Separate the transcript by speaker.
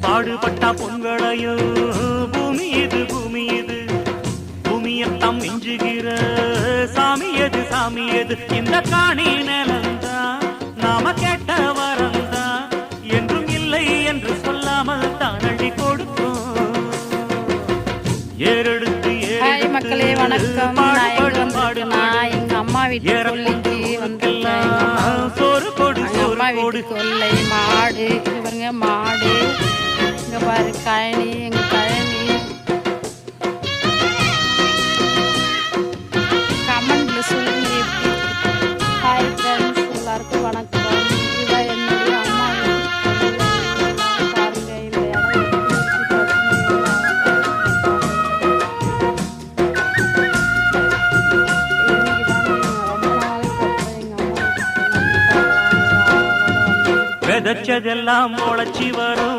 Speaker 1: பாடுபட்டா பொன்வளையோ பூமி இது பூமி இது பூமியத்தான் மிஞ்சுகிற சாமி எது சாமி எது இந்த காணி நிலந்தான் நாம கேட்ட வரந்தான் என்றும் இல்லை என்று சொல்லாமல் தான் அள்ளி கொடுக்கும் ஏறெடுத்து
Speaker 2: மக்களே வணக்கம். நான் எங்க வந்திருக்கேன்னா எங்க அம்மா வீட்டு கொல்லைக்கு வந்திருக்கேன்.
Speaker 1: சோறு போடு
Speaker 2: அம்மா வீட்டு கொல்லை மாடு பாருங்க, மாடு இங்க பாரு கழனி, எங்க கழனி. கமெண்ட்ல சொல்லுங்க எப்படி. ஹாய் ஃப்ரெண்ட்ஸ், எல்லாருக்கும் வணக்கம். இதுதான் என்னுடைய அம்மா வீட்டு கொல்லை. பாருங்க இந்த இடம்
Speaker 1: விதைச்சதெல்லாம் முளைச்சி வரும்.